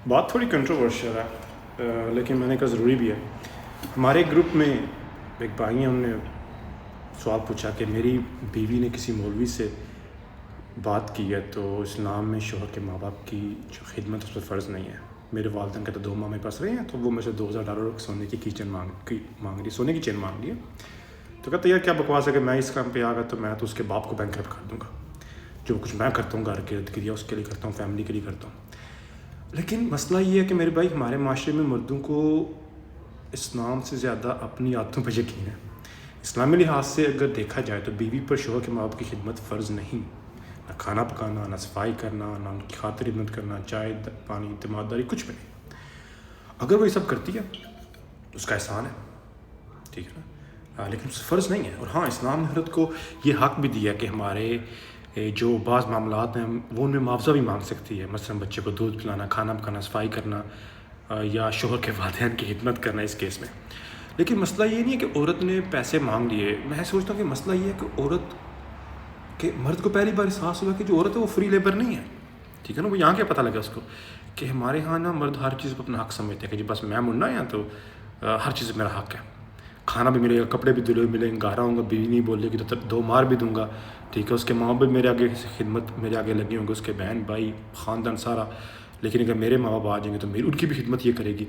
بات تھوڑی کنٹروورشل ہے لیکن میں نے کہا ضروری بھی ہے. ہمارے گروپ میں ایک بھائی ہیں، ہم نے سوال پوچھا کہ میری بیوی نے کسی مولوی سے بات کی ہے تو اسلام میں شوہر کے ماں باپ کی جو خدمت اس پر فرض نہیں ہے. میرے والدین کہتے 2 ماہ میرے پاس رہے ہیں تو وہ مجھ سے $2000 سونے کی چین مانگ رہی، سونے کی چین مانگ رہی ہے. تو کہتے یار کیا بکواس ہے کہ میں اس کام پہ آ گیا تو میں تو اس کے باپ کو بینکرپٹ کر دوں گا. جو کچھ میں کرتا ہوں گھر کے ارد گرد اس کے لیے کرتا ہوں، فیملی کے لیے کرتا ہوں. لیکن مسئلہ یہ ہے کہ میرے بھائی ہمارے معاشرے میں مردوں کو اسلام سے زیادہ اپنی عادتوں پہ یقین ہے. اسلامی لحاظ سے اگر دیکھا جائے تو بیوی پر شوہر کے ماں باپ کی خدمت فرض نہیں. نہ کھانا پکانا، نہ صفائی کرنا، نہ ان کی خاطر خدمت کرنا، چائے پانی اعتماد داری کچھ بھی نہیں. اگر وہ یہ سب کرتی ہے اس کا احسان ہے، ٹھیک ہے نا، لیکن فرض نہیں ہے. اور ہاں، اسلام نے عورت کو یہ حق بھی دیا کہ ہمارے جو بعض معاملات ہیں وہ ان میں معاوضہ بھی مانگ سکتی ہے. مثلاً بچے کو دودھ پلانا، کھانا پکانا، صفائی کرنا یا شوہر کے والدین کی خدمت کرنا اس کیس میں. لیکن مسئلہ یہ نہیں ہے کہ عورت نے پیسے مانگ لیے. میں سوچتا ہوں کہ مسئلہ یہ ہے کہ عورت کہ مرد کو پہلی بار احساس ہوا کہ جو عورت ہے وہ فری لیبر نہیں ہے، ٹھیک ہے نا. وہ یہاں کیا پتہ لگا اس کو کہ ہمارے ہاں نا مرد ہر چیز پہ اپنا حق سمجھتے ہیں کہ جی بس میں مننا یا تو ہر چیز میرا حق ہے. کھانا بھی ملے گا، کپڑے بھی دھلے ملیں گے، گارا ہوں گا، بیوی نہیں بولے گی تو 2 مار بھی دوں گا، ٹھیک ہے. اس کے ماں باپ میرے آگے خدمت میرے آگے لگے ہوں گے، اس کے بہن بھائی خاندان سارا. لیکن اگر میرے ماں باپ آ جائیں گے تو میری ان کی بھی خدمت یہ کرے گی.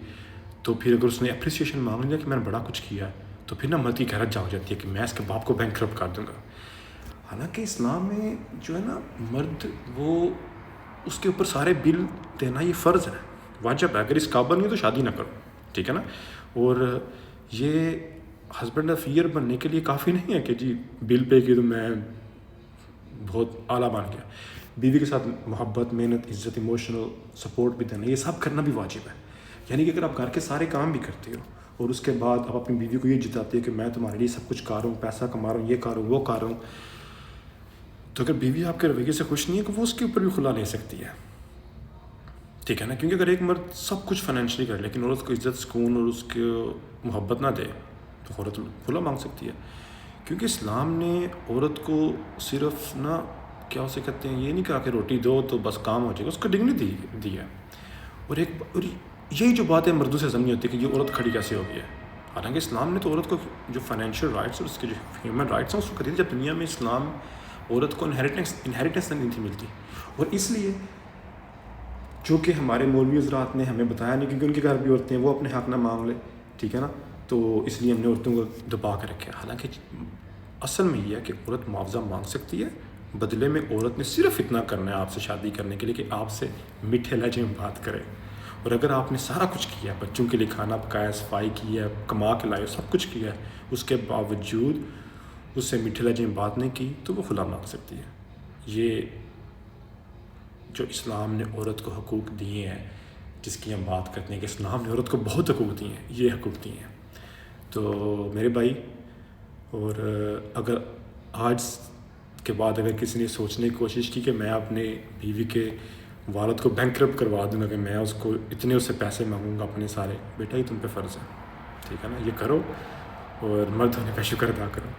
تو پھر اگر اس نے اپریسیشن مانگ لیا کہ میں نے بڑا کچھ کیا ہے تو پھر نا مرد کی غیرت جاگ جاتی ہے کہ میں اس کے باپ کو بینکرپٹ کر دوں گا. حالانکہ اسلام میں جو ہے نا مرد وہ اس کے اوپر سارے بل دینا یہ فرض ہے، واجب ہے. اگر اس قابل نہیں ہے تو شادی نہ کرو، ٹھیک ہے نا. اور یہ ہسبینڈ آف ایئر بننے کے لیے کافی نہیں ہے کہ جی بل پے کی تو میں بہت اعلیٰ بن گیا. بیوی کے ساتھ محبت، محنت، عزت، ایموشنل سپورٹ بھی دینا، یہ سب کرنا بھی واجب ہے. یعنی کہ اگر آپ گھر کے سارے کام بھی کرتے ہو اور اس کے بعد آپ اپنی بیوی کو یہ جتاتے ہو کہ میں تمہارے لیے سب کچھ کر رہا ہوں، پیسہ کما رہا ہوں، یہ کر رہا ہوں، وہ کر رہا ہوں، تو اگر بیوی آپ کے رویے سے خوش نہیں ہے کہ وہ اس کے اوپر بھی کھلا لے سکتی ہے، ٹھیک ہے نا. کیونکہ اگر ایک مرد سب کچھ فائنینشلی کرے لیکن عورت کو عزت، سکون اور اس کو محبت نہ دے تو عورت کھلا مانگ سکتی ہے. کیونکہ اسلام نے عورت کو صرف نا کیا اسے کہتے ہیں، یہ نہیں کہا کہ روٹی دو تو بس کام ہو جائے گا، اس کو ڈگنیٹی دی ہے. اور یہی جو بات ہے مردوں سے سمجھ ہوتی ہے کہ یہ عورت کھڑی کیسے ہو گئی ہے. حالانکہ اسلام نے تو عورت کو جو فائنینشیل رائٹس اور اس کے جو ہیومن رائٹس ہیں اس کو کر دی. جب دنیا میں اسلام عورت کو انہیریٹنس نہیں تھی ملتی، اور اس لیے جو کہ ہمارے مولوی حضرات نے ہمیں بتایا نہیں، کیونکہ ان کے گھر بھی عورتیں ہیں، وہ اپنے حق نہ مانگ لے، ٹھیک ہے نا. تو اس لیے ہم نے عورتوں کو دبا کے رکھا. حالانکہ اصل میں یہ ہے کہ عورت معاوضہ مانگ سکتی ہے، بدلے میں عورت نے صرف اتنا کرنا ہے آپ سے شادی کرنے کے لیے کہ آپ سے میٹھے لہجے میں بات کرے. اور اگر آپ نے سارا کچھ کیا، بچوں کے لیے کھانا پکایا، صفائی کی ہے، کما کے لائے، سب کچھ کیا ہے، اس کے باوجود اس سے میٹھے لہجے میں بات نہیں کی تو وہ خلا مانگ سکتی ہے. یہ جو اسلام نے عورت کو حقوق دیے ہیں جس کی ہم بات کرتے ہیں کہ اسلام نے عورت کو بہت حقوق دیے ہیں، یہ حقوق دیے ہیں. تو میرے بھائی، اور اگر آج کے بعد اگر کسی نے سوچنے کی کوشش کی کہ میں اپنے بیوی کے والد کو بینکرپٹ کروا دوں گا کہ میں اس کو اتنے اس سے پیسے مانگوں گا اپنے سارے، بیٹا یہ تم پہ فرض ہے، ٹھیک ہے نا. یہ کرو اور مرد ہونے کا شکر ادا کرو.